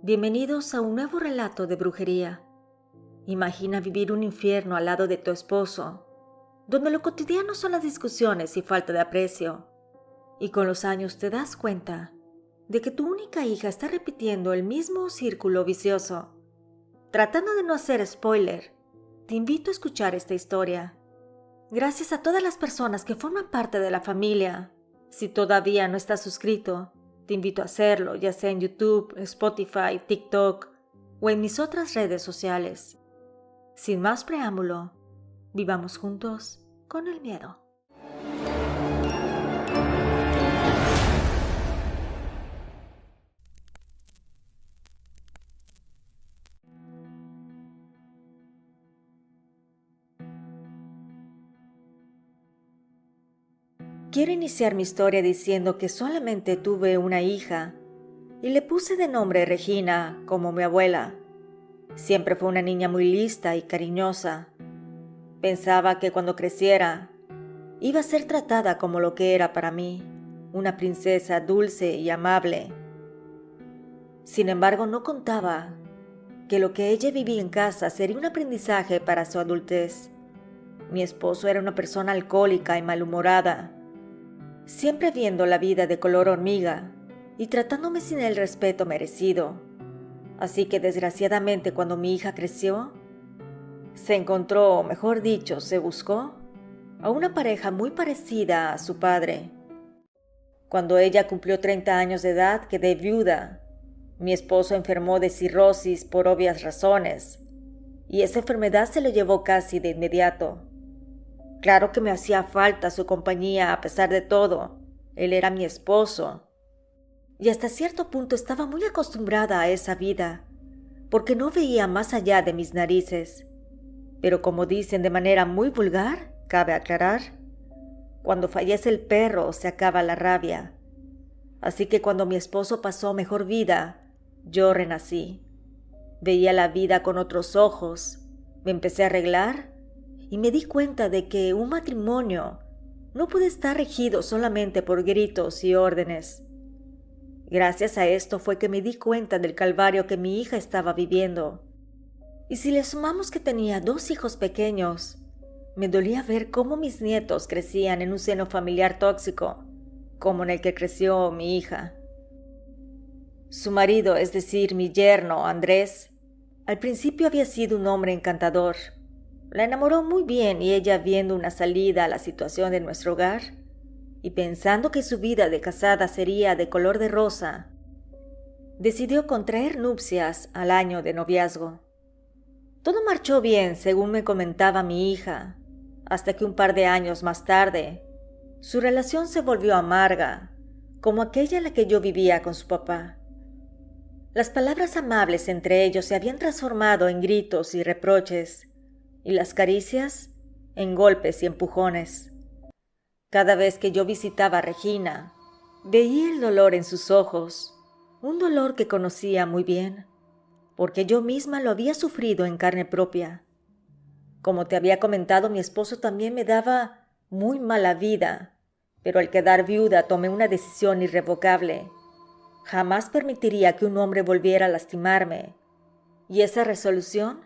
Bienvenidos a un nuevo relato de brujería. Imagina vivir un infierno al lado de tu esposo, donde lo cotidiano son las discusiones y falta de aprecio. Y con los años te das cuenta de que tu única hija está repitiendo el mismo círculo vicioso. Tratando de no hacer spoiler, te invito a escuchar esta historia. Gracias a todas las personas que forman parte de la familia. Si todavía no estás suscrito, te invito a hacerlo, ya sea en YouTube, Spotify, TikTok o en mis otras redes sociales. Sin más preámbulo, vivamos juntos con el miedo. Quiero iniciar mi historia diciendo que solamente tuve una hija y le puse de nombre Regina, como mi abuela. Siempre fue una niña muy lista y cariñosa. Pensaba que cuando creciera iba a ser tratada como lo que era para mí, una princesa dulce y amable. Sin embargo, no contaba que lo que ella vivía en casa sería un aprendizaje para su adultez. Mi esposo era una persona alcohólica y malhumorada, siempre viendo la vida de color hormiga y tratándome sin el respeto merecido. Así que desgraciadamente cuando mi hija creció, se encontró, o mejor dicho, se buscó a una pareja muy parecida a su padre. Cuando ella cumplió 30 años de edad, quedé viuda. Mi esposo enfermó de cirrosis por obvias razones, y esa enfermedad se lo llevó casi de inmediato. Claro que me hacía falta su compañía a pesar de todo. Él era mi esposo. Y hasta cierto punto estaba muy acostumbrada a esa vida, porque no veía más allá de mis narices. Pero como dicen de manera muy vulgar, cabe aclarar, cuando fallece el perro se acaba la rabia. Así que cuando mi esposo pasó mejor vida, yo renací. Veía la vida con otros ojos, me empecé a arreglar y me di cuenta de que un matrimonio no puede estar regido solamente por gritos y órdenes. Gracias a esto fue que me di cuenta del calvario que mi hija estaba viviendo. Y si le sumamos que tenía 2 hijos pequeños, me dolía ver cómo mis nietos crecían en un seno familiar tóxico, como en el que creció mi hija. Su marido, es decir, mi yerno, Andrés, al principio había sido un hombre encantador. La enamoró muy bien y ella, viendo una salida a la situación de nuestro hogar y pensando que su vida de casada sería de color de rosa, decidió contraer nupcias al año de noviazgo. Todo marchó bien, según me comentaba mi hija, hasta que un par de años más tarde, su relación se volvió amarga, como aquella en la que yo vivía con su papá. Las palabras amables entre ellos se habían transformado en gritos y reproches, y las caricias en golpes y empujones. Cada vez que yo visitaba a Regina, veía el dolor en sus ojos, un dolor que conocía muy bien, porque yo misma lo había sufrido en carne propia. Como te había comentado, mi esposo también me daba muy mala vida, pero al quedar viuda tomé una decisión irrevocable. Jamás permitiría que un hombre volviera a lastimarme, y esa resolución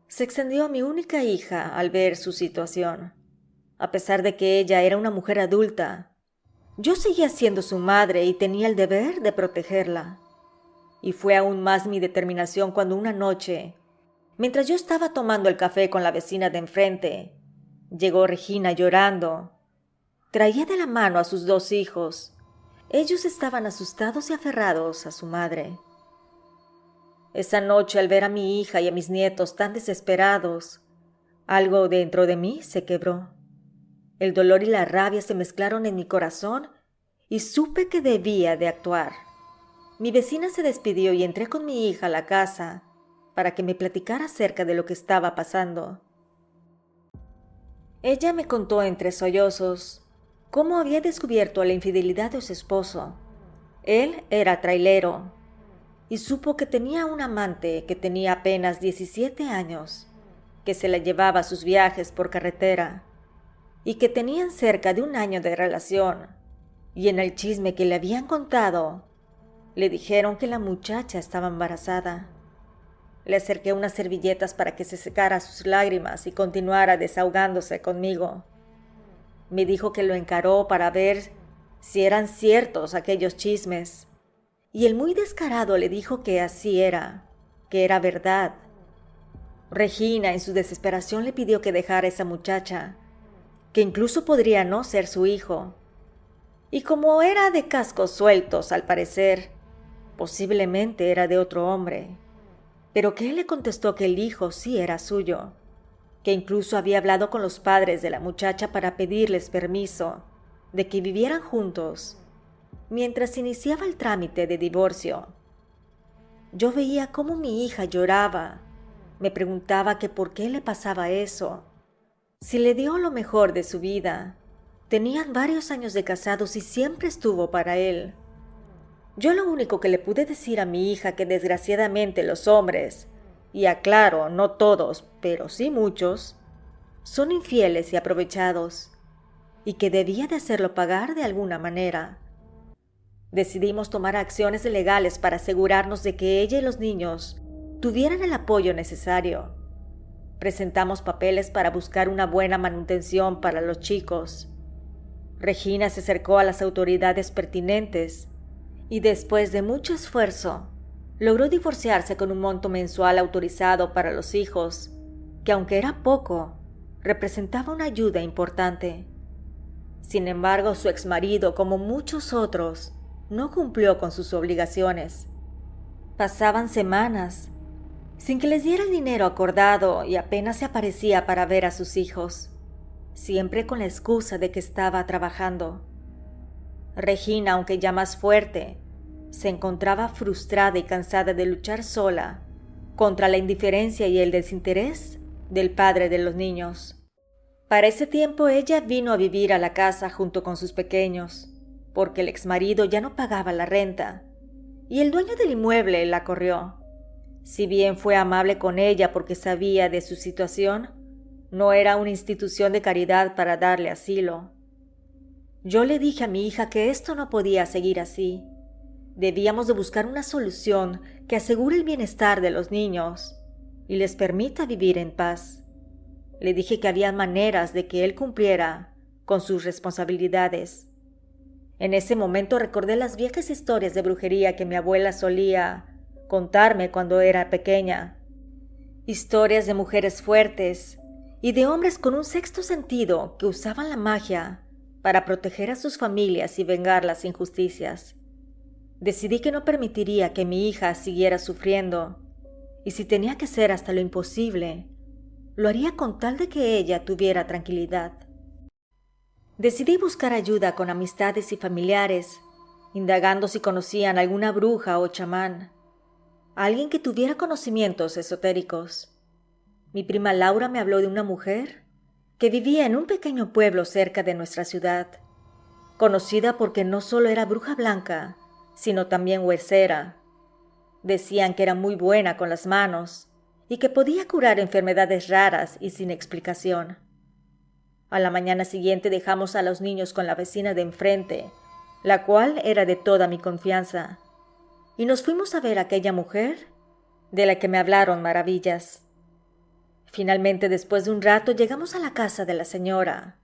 se extendió a mi única hija al ver su situación. A pesar de que ella era una mujer adulta, yo seguía siendo su madre y tenía el deber de protegerla. Y fue aún más mi determinación cuando una noche, mientras yo estaba tomando el café con la vecina de enfrente, llegó Regina llorando. Traía de la mano a sus 2 hijos. Ellos estaban asustados y aferrados a su madre. Esa noche, al ver a mi hija y a mis nietos tan desesperados, algo dentro de mí se quebró. El dolor y la rabia se mezclaron en mi corazón y supe que debía de actuar. Mi vecina se despidió y entré con mi hija a la casa para que me platicara acerca de lo que estaba pasando. Ella me contó entre sollozos cómo había descubierto la infidelidad de su esposo. Él era trailero y supo que tenía un amante que tenía apenas 17 años, que se la llevaba a sus viajes por carretera y que tenían cerca de 1 año de relación. Y en el chisme que le habían contado, Le dijeron que la muchacha estaba embarazada. Le acerqué unas servilletas para que se secara sus lágrimas y continuara desahogándose conmigo. Me dijo que lo encaró para ver si eran ciertos aquellos chismes, y el muy descarado le dijo que así era, que era verdad. Regina, en su desesperación, le pidió que dejara a esa muchacha, que incluso podría no ser su hijo. Y como era de cascos sueltos, al parecer, posiblemente era de otro hombre, pero que él le contestó que el hijo sí era suyo, que incluso había hablado con los padres de la muchacha para pedirles permiso de que vivieran juntos mientras iniciaba el trámite de divorcio. Yo veía cómo mi hija lloraba, me preguntaba que por qué le pasaba eso, si le dio lo mejor de su vida. Tenían varios años de casados y siempre estuvo para él. Yo lo único que le pude decir a mi hija que desgraciadamente los hombres, y aclaro, no todos, pero sí muchos, son infieles y aprovechados, y que debía de hacerlo pagar de alguna manera. Decidimos tomar acciones legales para asegurarnos de que ella y los niños tuvieran el apoyo necesario. Presentamos papeles para buscar una buena manutención para los chicos. Regina se acercó a las autoridades pertinentes y después de mucho esfuerzo, logró divorciarse con un monto mensual autorizado para los hijos, que aunque era poco, representaba una ayuda importante. Sin embargo, su exmarido, como muchos otros, no cumplió con sus obligaciones. Pasaban semanas sin que les diera el dinero acordado y apenas se aparecía para ver a sus hijos, siempre con la excusa de que estaba trabajando. Regina, aunque ya más fuerte, se encontraba frustrada y cansada de luchar sola contra la indiferencia y el desinterés del padre de los niños. Para ese tiempo ella vino a vivir a la casa junto con sus pequeños, porque el exmarido ya no pagaba la renta, y el dueño del inmueble la corrió. Si bien fue amable con ella porque sabía de su situación, no era una institución de caridad para darle asilo. Yo le dije a mi hija que esto no podía seguir así. Debíamos de buscar una solución que asegure el bienestar de los niños y les permita vivir en paz. Le dije que había maneras de que él cumpliera con sus responsabilidades. En ese momento recordé las viejas historias de brujería que mi abuela solía contarme cuando era pequeña. Historias de mujeres fuertes y de hombres con un sexto sentido que usaban la magia para proteger a sus familias y vengar las injusticias. Decidí que no permitiría que mi hija siguiera sufriendo, y si tenía que ser hasta lo imposible, lo haría con tal de que ella tuviera tranquilidad. Decidí buscar ayuda con amistades y familiares, indagando si conocían alguna bruja o chamán, alguien que tuviera conocimientos esotéricos. Mi prima Laura me habló de una mujer que vivía en un pequeño pueblo cerca de nuestra ciudad, conocida porque no solo era bruja blanca, sino también huesera. Decían que era muy buena con las manos y que podía curar enfermedades raras y sin explicación. A la mañana siguiente dejamos a los niños con la vecina de enfrente, la cual era de toda mi confianza, y nos fuimos a ver a aquella mujer de la que me hablaron maravillas. Finalmente, después de un rato, llegamos a la casa de la señora.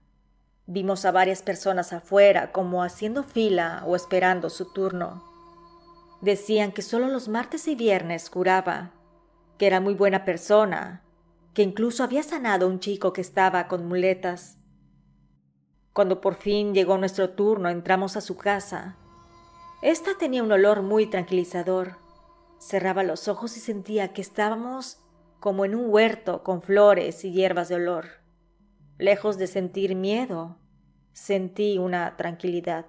Vimos a varias personas afuera, como haciendo fila o esperando su turno. Decían que solo los martes y viernes curaba, que era muy buena persona, que incluso había sanado a un chico que estaba con muletas. Cuando por fin llegó nuestro turno, entramos a su casa. Esta tenía un olor muy tranquilizador. Cerraba los ojos y sentía que estábamos como en un huerto con flores y hierbas de olor. Lejos de sentir miedo, sentí una tranquilidad.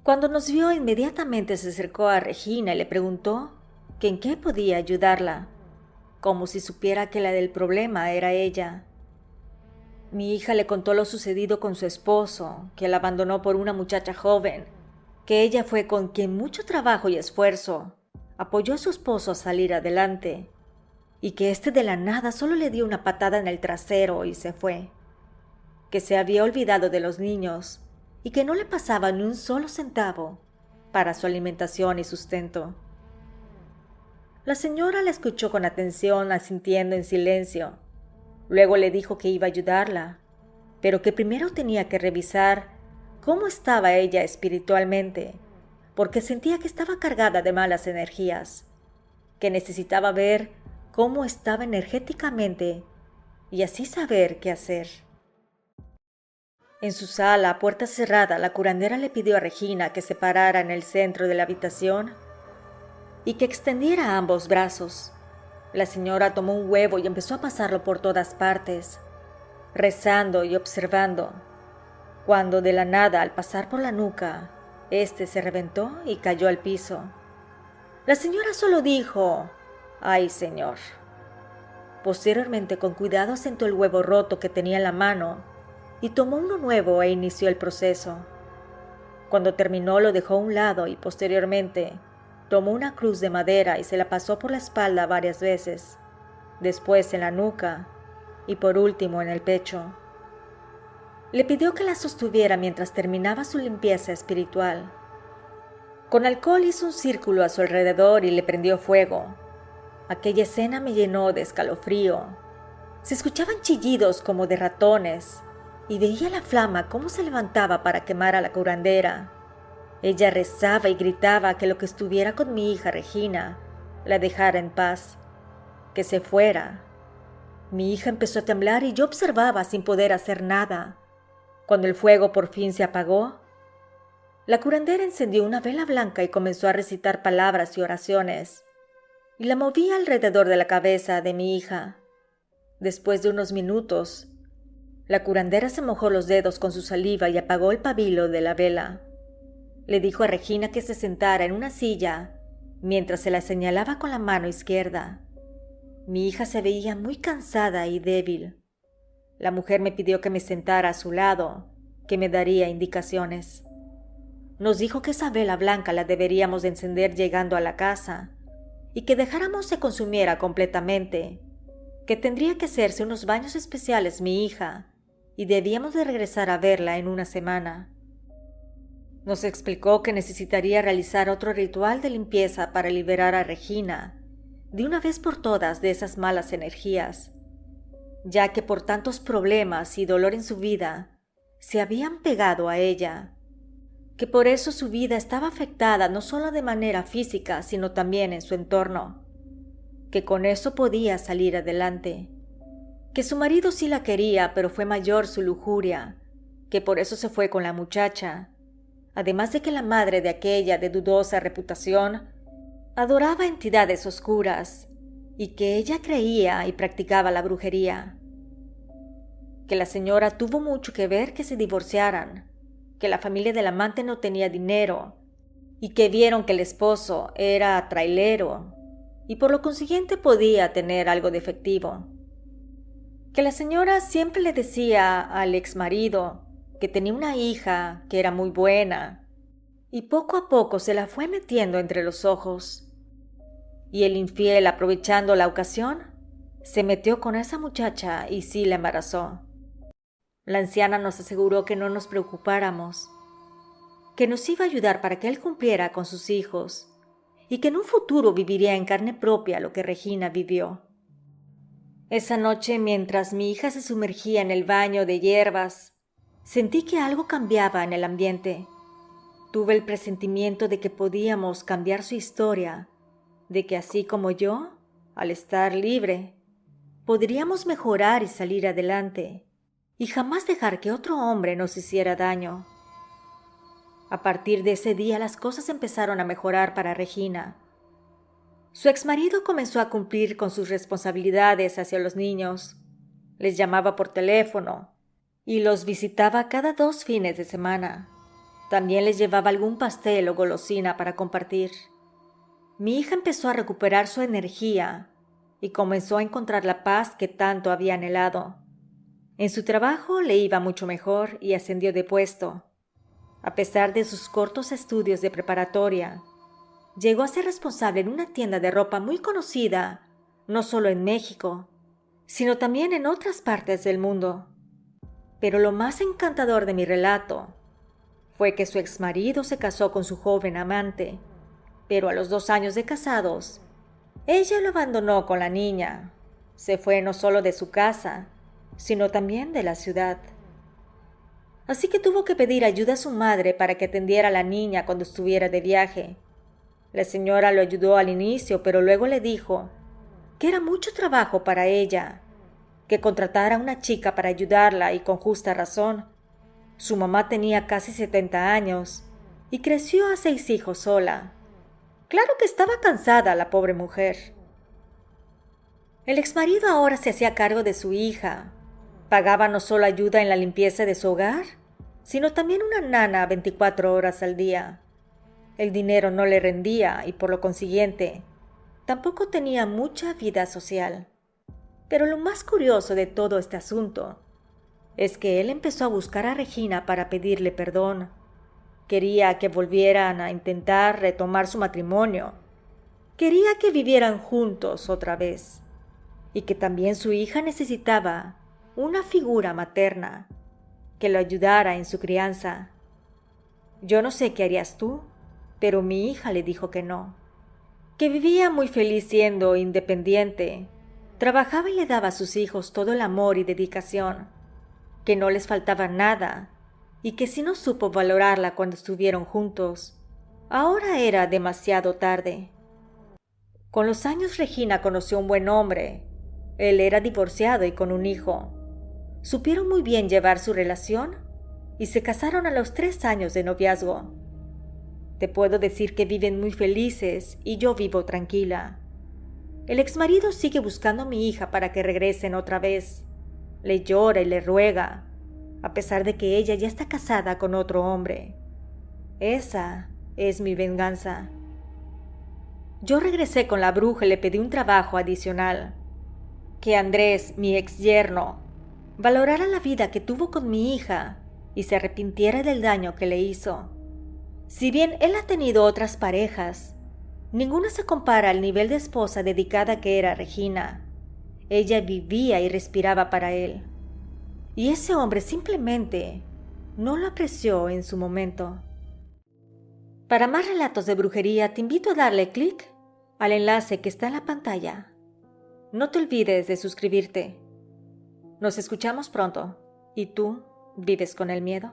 Cuando nos vio, inmediatamente se acercó a Regina y le preguntó que en qué podía ayudarla, como si supiera que la del problema era ella. Mi hija le contó lo sucedido con su esposo, que la abandonó por una muchacha joven, que ella fue con quien mucho trabajo y esfuerzo apoyó a su esposo a salir adelante, y que éste de la nada solo le dio una patada en el trasero y se fue, que se había olvidado de los niños y que no le pasaba ni un solo centavo, para su alimentación y sustento. La señora la escuchó con atención, asintiendo en silencio. Luego le dijo que iba a ayudarla, pero que primero tenía que revisar cómo estaba ella espiritualmente, porque sentía que estaba cargada de malas energías, que necesitaba ver cómo estaba energéticamente y así saber qué hacer. En su sala, a puerta cerrada, la curandera le pidió a Regina que se parara en el centro de la habitación y que extendiera ambos brazos. La señora tomó un huevo y empezó a pasarlo por todas partes, rezando y observando, cuando de la nada, al pasar por la nuca, este se reventó y cayó al piso. La señora solo dijo: «¡Ay, señor!». Posteriormente, con cuidado, sentó el huevo roto que tenía en la mano y tomó uno nuevo e inició el proceso. Cuando terminó, lo dejó a un lado y posteriormente tomó una cruz de madera y se la pasó por la espalda varias veces, después en la nuca y por último en el pecho. Le pidió que la sostuviera mientras terminaba su limpieza espiritual. Con alcohol hizo un círculo a su alrededor y le prendió fuego. Aquella escena me llenó de escalofrío. Se escuchaban chillidos como de ratones y veía la flama cómo se levantaba para quemar a la curandera. Ella rezaba y gritaba que lo que estuviera con mi hija Regina la dejara en paz, que se fuera. Mi hija empezó a temblar y yo observaba sin poder hacer nada. Cuando el fuego por fin se apagó, la curandera encendió una vela blanca y comenzó a recitar palabras y oraciones, y la movía alrededor de la cabeza de mi hija. Después de unos minutos, la curandera se mojó los dedos con su saliva y apagó el pabilo de la vela. Le dijo a Regina que se sentara en una silla mientras se la señalaba con la mano izquierda. Mi hija se veía muy cansada y débil. La mujer me pidió que me sentara a su lado, que me daría indicaciones. Nos dijo que esa vela blanca la deberíamos de encender llegando a la casa y que dejáramos se consumiera completamente, que tendría que hacerse unos baños especiales mi hija y debíamos de regresar a verla en una semana. Nos explicó que necesitaría realizar otro ritual de limpieza para liberar a Regina de una vez por todas de esas malas energías, ya que por tantos problemas y dolor en su vida se habían pegado a ella, que por eso su vida estaba afectada no solo de manera física, sino también en su entorno, que con eso podía salir adelante, que su marido sí la quería, pero fue mayor su lujuria, que por eso se fue con la muchacha, además de que la madre de aquella de dudosa reputación adoraba entidades oscuras y que ella creía y practicaba la brujería, que la señora tuvo mucho que ver que se divorciaran, que la familia del amante no tenía dinero y que vieron que el esposo era trailero y por lo consiguiente podía tener algo de efectivo, que la señora siempre le decía al exmarido que tenía una hija que era muy buena y poco a poco se la fue metiendo entre los ojos. Y el infiel, aprovechando la ocasión, se metió con esa muchacha y sí la embarazó. La anciana nos aseguró que no nos preocupáramos, que nos iba a ayudar para que él cumpliera con sus hijos y que en un futuro viviría en carne propia lo que Regina vivió. Esa noche, mientras mi hija se sumergía en el baño de hierbas, sentí que algo cambiaba en el ambiente. Tuve el presentimiento de que podíamos cambiar su historia, de que así como yo, al estar libre, podríamos mejorar y salir adelante, y jamás dejar que otro hombre nos hiciera daño. A partir de ese día las cosas empezaron a mejorar para Regina. Su exmarido comenzó a cumplir con sus responsabilidades hacia los niños. Les llamaba por teléfono y los visitaba cada 2 fines de semana. También les llevaba algún pastel o golosina para compartir. Mi hija empezó a recuperar su energía y comenzó a encontrar la paz que tanto había anhelado. En su trabajo le iba mucho mejor y ascendió de puesto. A pesar de sus cortos estudios de preparatoria, llegó a ser responsable en una tienda de ropa muy conocida, no solo en México, sino también en otras partes del mundo. Pero lo más encantador de mi relato fue que su exmarido se casó con su joven amante, pero a los 2 años de casados, ella lo abandonó con la niña. Se fue no solo de su casa, sino también de la ciudad. Así que tuvo que pedir ayuda a su madre para que atendiera a la niña cuando estuviera de viaje. La señora lo ayudó al inicio, pero luego le dijo que era mucho trabajo para ella, que contratara a una chica para ayudarla, y con justa razón. Su mamá tenía casi 70 años y creció a 6 hijos sola. Claro que estaba cansada la pobre mujer. El exmarido ahora se hacía cargo de su hija. Pagaba no solo ayuda en la limpieza de su hogar, sino también una nana 24 horas al día. El dinero no le rendía y por lo consiguiente, tampoco tenía mucha vida social. Pero lo más curioso de todo este asunto es que él empezó a buscar a Regina para pedirle perdón. Quería que volvieran a intentar retomar su matrimonio. Quería que vivieran juntos otra vez. Y que también su hija necesitaba una figura materna que lo ayudara en su crianza. Yo no sé qué harías tú, pero mi hija le dijo que no. Que vivía muy feliz siendo independiente. Trabajaba y le daba a sus hijos todo el amor y dedicación. Que no les faltaba nada, y que si no supo valorarla cuando estuvieron juntos, ahora era demasiado tarde. Con los años Regina conoció a un buen hombre. Él era divorciado y con un hijo. Supieron muy bien llevar su relación y se casaron a los 3 años de noviazgo. Te puedo decir que viven muy felices y yo vivo tranquila. El exmarido sigue buscando a mi hija para que regresen otra vez. Le llora y le ruega, a pesar de que ella ya está casada con otro hombre. Esa es mi venganza. Yo regresé con la bruja y le pedí un trabajo adicional. Que Andrés, mi ex yerno, valorara la vida que tuvo con mi hija y se arrepintiera del daño que le hizo. Si bien él ha tenido otras parejas, ninguna se compara al nivel de esposa dedicada que era Regina. Ella vivía y respiraba para él. Y ese hombre simplemente no lo apreció en su momento. Para más relatos de brujería te invito a darle clic al enlace que está en la pantalla. No te olvides de suscribirte. Nos escuchamos pronto. ¿Y tú vives con el miedo?